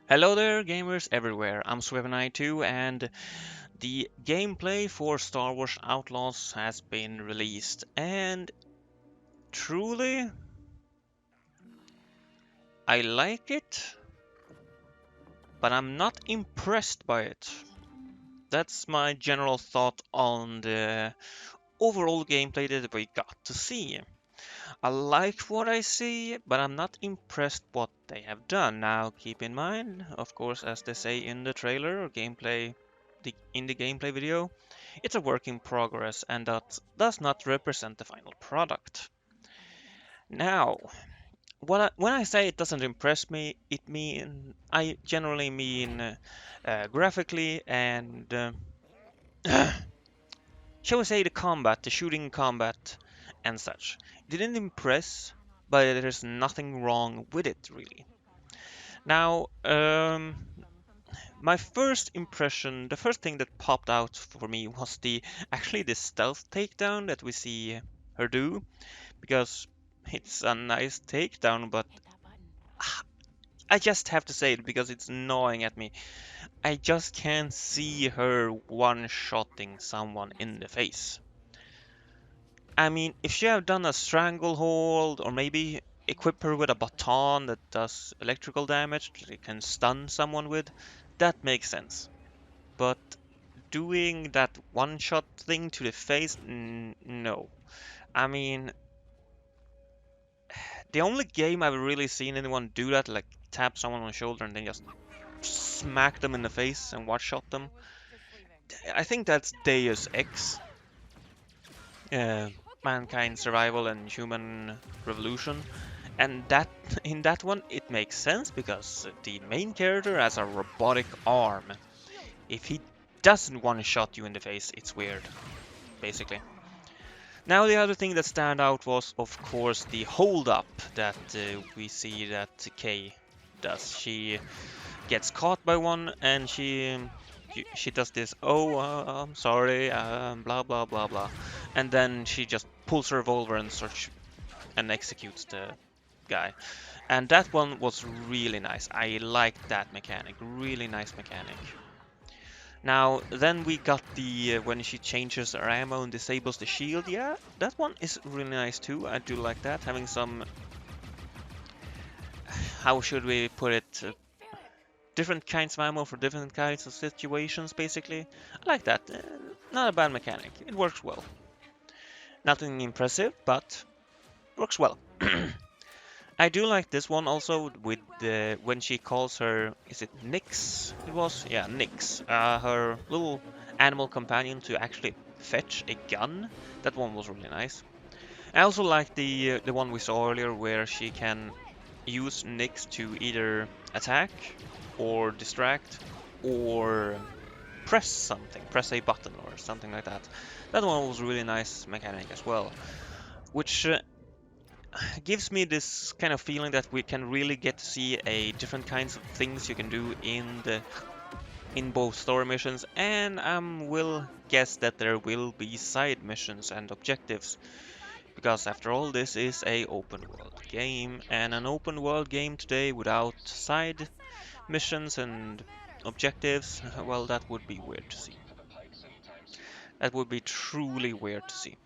Hello there, gamers everywhere. I'm Swevenai2, and the gameplay for Star Wars Outlaws has been released. And truly, I like it, but I'm not impressed by it. That's my general thought on the overall gameplay that we got to see. I like what I see, but I'm not impressed what they have done. Now, keep in mind, of course, as they say in the trailer or gameplay, in the gameplay video, it's a work in progress and that does not represent the final product. Now, when I say it doesn't impress me, I generally mean graphically and shall we say the combat, the shooting combat and such. It didn't impress, but there's nothing wrong with it really. Now, my first impression, the first thing that popped out for me was actually the stealth takedown that we see her do, because it's a nice takedown, but I just have to say it because it's gnawing at me. I just can't see her one-shotting someone in the face. I mean, if she had done a stranglehold or maybe equip her with a baton that does electrical damage that it can stun someone with, that makes sense. But doing that one-shot thing to the face, no. I mean, the only game I've really seen anyone do that, like tap someone on the shoulder and then just smack them in the face and one-shot them, I think that's Deus Ex, uh, Mankind Survival and Human Revolution. And that in that one it makes sense because the main character has a robotic arm. If he doesn't one-shot you in the face, it's weird, basically. Now the other thing that stand out was of course the hold up that we see that Kay does. She gets caught by one and she does this, oh, I'm sorry, blah blah blah blah, and then she just pulls her revolver and starts and executes the guy. And that one was really nice. I liked that mechanic, really nice mechanic. Now then we got the when she changes her ammo and disables the shield. Yeah, that one is really nice too. I do like that, having some, how should we put it, different kinds of ammo for different kinds of situations, basically. I like that. Not a bad mechanic. It works well. Nothing impressive, but works well. I do like this one also with the when she calls her, is it Nyx? It was, yeah, Nyx. Her little animal companion to actually fetch a gun. That one was really nice. I also like the one we saw earlier where she can use Nyx to either attack or distract or press something, press a button or something like that. That one was really nice mechanic as well, which gives me this kind of feeling that we can really get to see a different kinds of things you can do in both story missions, and will guess that there will be side missions and objectives, because after all this is a open world game, and an open world game today without side missions and objectives, well, that would be weird to see. That would be truly weird to see.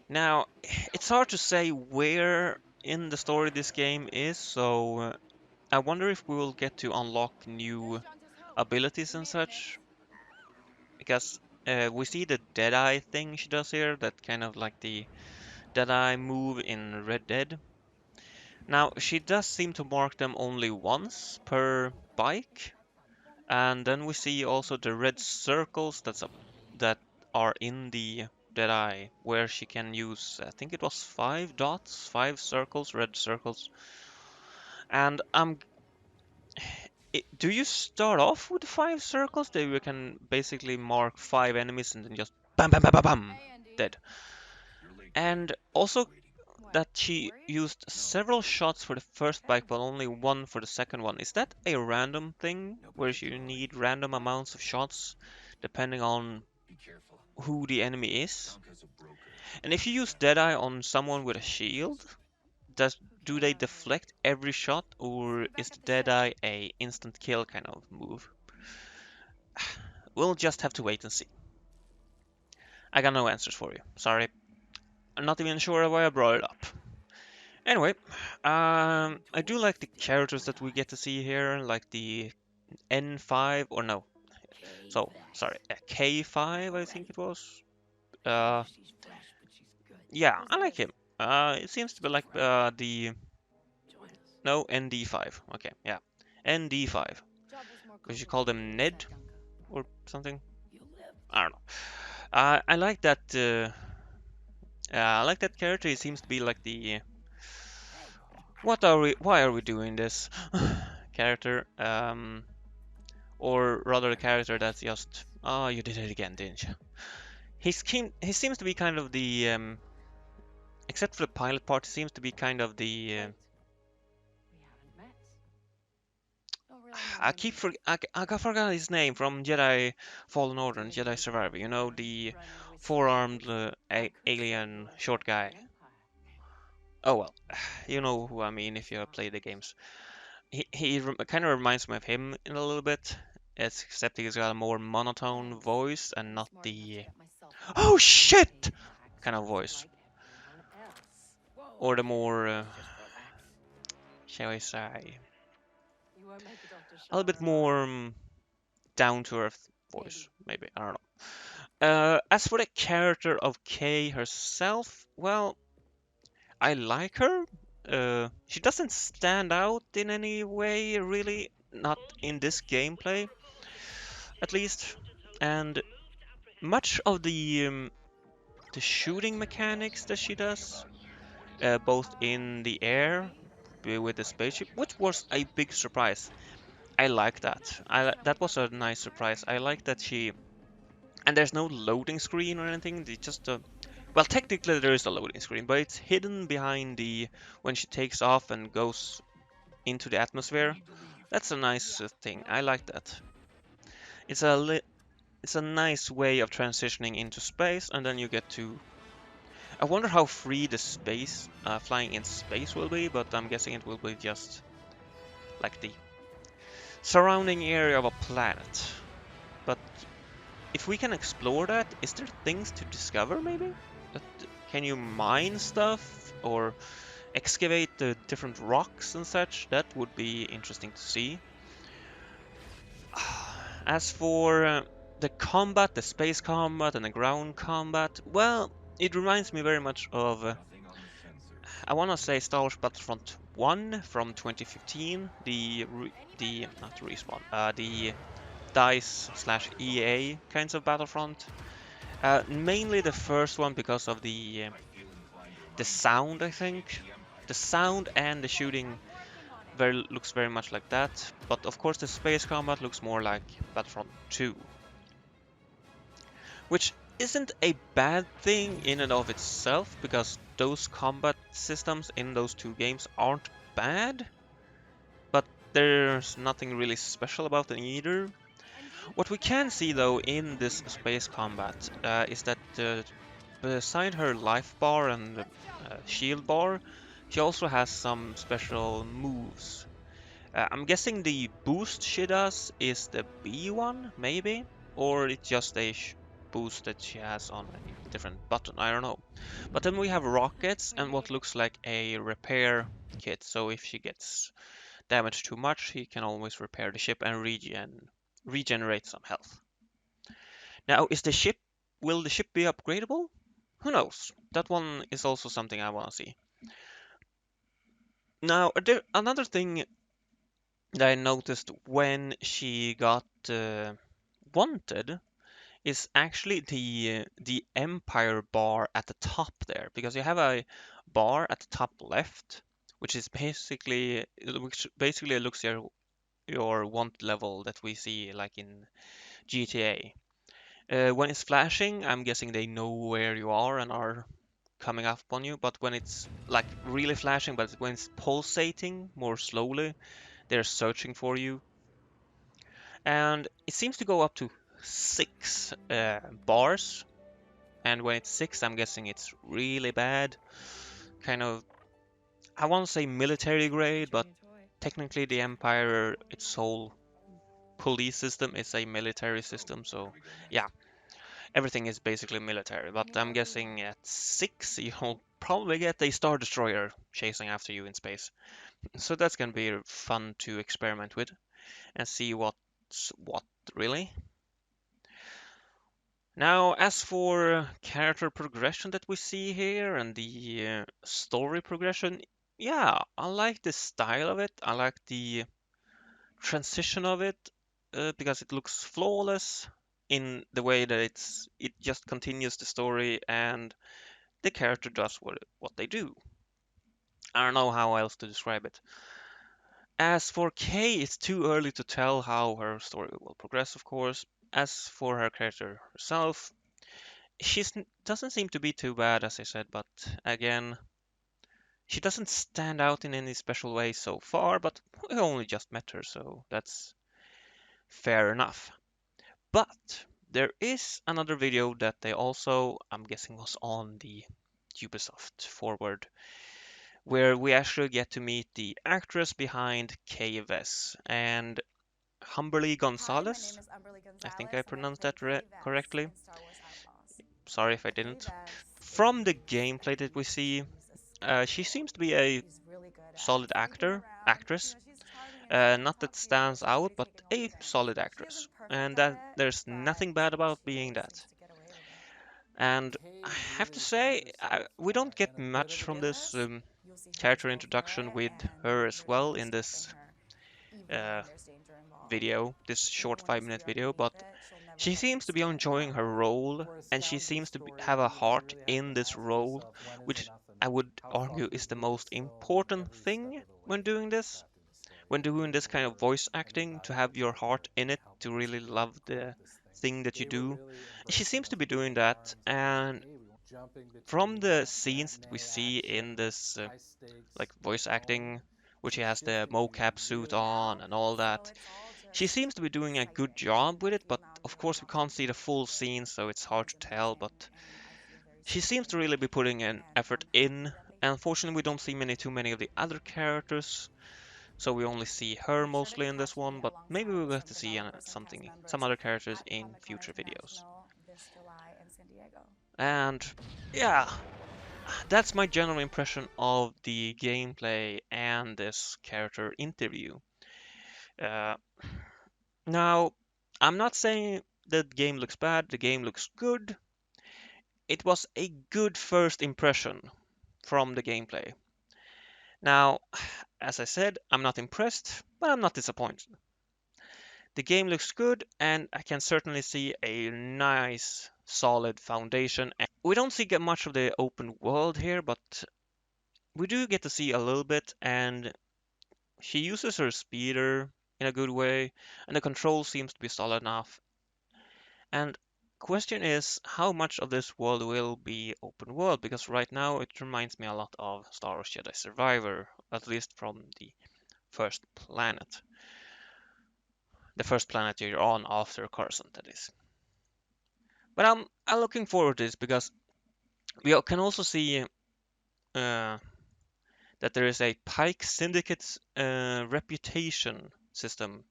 Now, it's hard to say where in the story this game is, so I wonder if we will get to unlock new abilities and such, because we see the Deadeye thing she does here, that kind of like the Deadeye move in Red Dead. Now, she does seem to mark them only once per bike, and then we see also the red circles that are in the Deadeye, where she can use, I think it was 5 dots, 5 circles, red circles. And do you start off with 5 circles that you can basically mark 5 enemies and then just bam bam bam bam bam dead? And also that she used several shots for the first bike but only one for the second one. Is that a random thing where you need random amounts of shots depending on who the enemy is? And if you use Deadeye on someone with a shield, do they deflect every shot, or is the Deadeye a instant kill kind of move? We'll just have to wait and see. I got no answers for you. Sorry. I'm not even sure why I brought it up. Anyway, I do like the characters that we get to see here, like the N5, or no, so, sorry, K5 I think it was. Uh, yeah, I like him. It seems to be like no, ND5, okay, yeah, ND5. Because you call them Ned or something? I don't know. I like that character. He seems to be like the why are we doing this character, or rather a character that's just, oh, you did it again, didn't you? He seems to be kind of the except for the pilot part, he seems to be kind of the I forgot his name from Jedi Fallen Order and Jedi Survivor. You know, the four-armed alien short guy. Oh well, you know who I mean if you play the games. He kind of reminds me of him in a little bit, except he's got a more monotone voice and not the "oh shit" kind of voice, or the more shall I say, a little bit more down to earth voice, maybe. I don't know. As for the character of Kay herself, well, I like her. She doesn't stand out in any way, really, not in this gameplay, at least. And much of the shooting mechanics that she does, both in the air with the spaceship, which was a big surprise. I like that. That was a nice surprise. I like that she and there's no loading screen or anything. It's just a well, technically there is a loading screen, but it's hidden behind the when she takes off and goes into the atmosphere. That's a nice thing. I like that. It's it's a nice way of transitioning into space, and then you get to. I wonder how free the space flying in space will be, but I'm guessing it will be just like the surrounding area of a planet. But if we can explore that, is there things to discover maybe? That, can you mine stuff or excavate the different rocks and such? That would be interesting to see. As for the combat, the space combat and the ground combat, well, it reminds me very much of, I want to say Star Wars Battlefront 1 from 2015, not Respawn, the DICE slash EA kinds of Battlefront. Mainly the first one because of the sound, I think. The sound and the shooting looks very much like that, but of course the space combat looks more like Battlefront 2. Which isn't a bad thing in and of itself, because those combat systems in those two games aren't bad, but there's nothing really special about them either. What we can see though in this space combat is that beside her life bar and shield bar, she also has some special moves. I'm guessing the boost she does is the B one, maybe? Or it's just a boost that she has on a different button, I don't know. But then we have rockets and what looks like a repair kit, so if she gets damaged too much, she can always repair the ship and regenerate some health. Now, will the ship be upgradable? Who knows? That one is also something I want to see. Now, another thing that I noticed when she got wanted is actually the Empire bar at the top there, because you have a bar at the top left, which basically looks your want level that we see like in GTA. When it's flashing, I'm guessing they know where you are and are coming up on you, but when it's like really flashing, but when it's pulsating more slowly, they're searching for you. And it seems to go up to 6 bars, and when it's 6, I'm guessing it's really bad. Kind of, I won't say military grade, but technically the Empire, its whole police system is a military system, so yeah, everything is basically military. But I'm guessing at 6 you'll probably get a Star Destroyer chasing after you in space. So that's gonna be fun to experiment with and see what's what really. Now, as for character progression that we see here and the story progression, yeah, I like the style of it. I like the transition of it because it looks flawless in the way that it just continues the story and the character does what they do. I don't know how else to describe it. As for Kay, it's too early to tell how her story will progress, of course. As for her character herself, she doesn't seem to be too bad, as I said, but again, she doesn't stand out in any special way so far, but we only just met her, so that's fair enough. But there is another video that they also, I'm guessing, was on the Ubisoft forward, where we actually get to meet the actress behind KVS and Humberly Hi, my Gonzalez. name is Umberly I think I Gonzalez, and I pronounced play that Kay Vess correctly. in Star Wars Outlaws. Sorry if I Kay didn't. Vess From the is gameplay a that we beast. see, She's a scaredy she cat. seems to be a She's really good at solid sneaking actor, around. actress. She's charming and she can Not talk that to you, but stands she's out, already but taken all a things. solid She actress. isn't perfect And at that it, there's but nothing bad about she being really that. seems to get away with it. And I Kay have to really say, finds herself we don't get in a bit much of a from In this this, you'll see her just character go for introduction it, with and her as there's well no in stopping this her, even uh, when there's danger involved. video, this short Even when you 5 minute see her video, underneath but it, she'll never she let you seems to be see it. enjoying her role For a and she sound good seems to story, have a you heart really have in to this ask role, yourself when is which enough I enough? would How far argue could is the you go most this film important every step thing of the way when to doing keep you this. trapped in the story? When doing this kind of Or voice are you acting, to valuable have your enough heart in to it, help to us really create love and the promote this thing? thing that you They were do. really She embracing seems to us be with doing open that, arms and saying, and hey, we want jumping from between the scenes that we matinee see in action, this high stakes like voice tone acting, which to she has the shifting to mocap suit really on Yeah, and all so that, it's all she just seems to be doing a good excitement. job with I it, but came out of here and course we watched her can't do see the what she full did, scene, so it's and it hard was to tell, amazing, but and I feel very she seems supported, to really be putting an and effort I'm in. happy that they And got unfortunately, we don't see too many of the other characters, so we only see her Make sure to mostly in this catch me one, but maybe alongside we'll get some to see developers and cast some members other characters at in Comic Con future videos. International this July in San Diego. And yeah, that's my general impression of the gameplay and this character interview. Uh, Now, I'm not saying the game looks bad, the game looks good. It was a good first impression from the gameplay. Now, as I said, I'm not impressed, but I'm not disappointed. The game looks good, and I can certainly see a nice, solid foundation. We don't see get much of the open world here, but we do get to see a little bit, and she uses her speeder in a good way, and the control seems to be solid enough. And question is how much of this world will be open world, because right now it reminds me a lot of Star Wars Jedi Survivor, at least from the first planet. The first planet you're on after Coruscant, that is. But I'm looking forward to this because we can also see that there is a Pike Syndicate reputation system.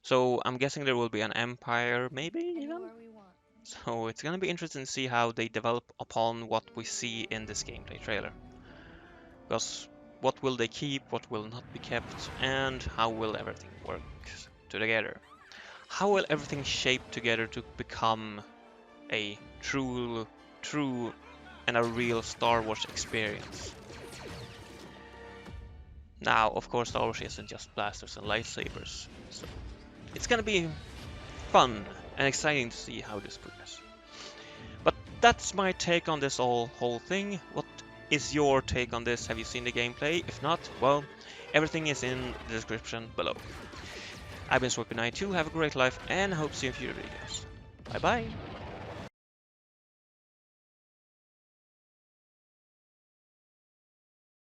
So I'm guessing there will be an empire, maybe even. Anywhere we want. So it's gonna be interesting to see how they develop upon what we see in this gameplay trailer. Because what will they keep, what will not be kept, and how will everything work together? How will everything shape together to become a true, and a real Star Wars experience? Now, of course, Star Wars isn't just blasters and lightsabers, so it's gonna be fun and exciting to see how this progresses. But that's my take on this whole thing. What is your take on this? Have you seen the gameplay? If not, well, everything is in the description below. I've been Swipey92, have a great life, and hope to see you in future videos. Bye bye!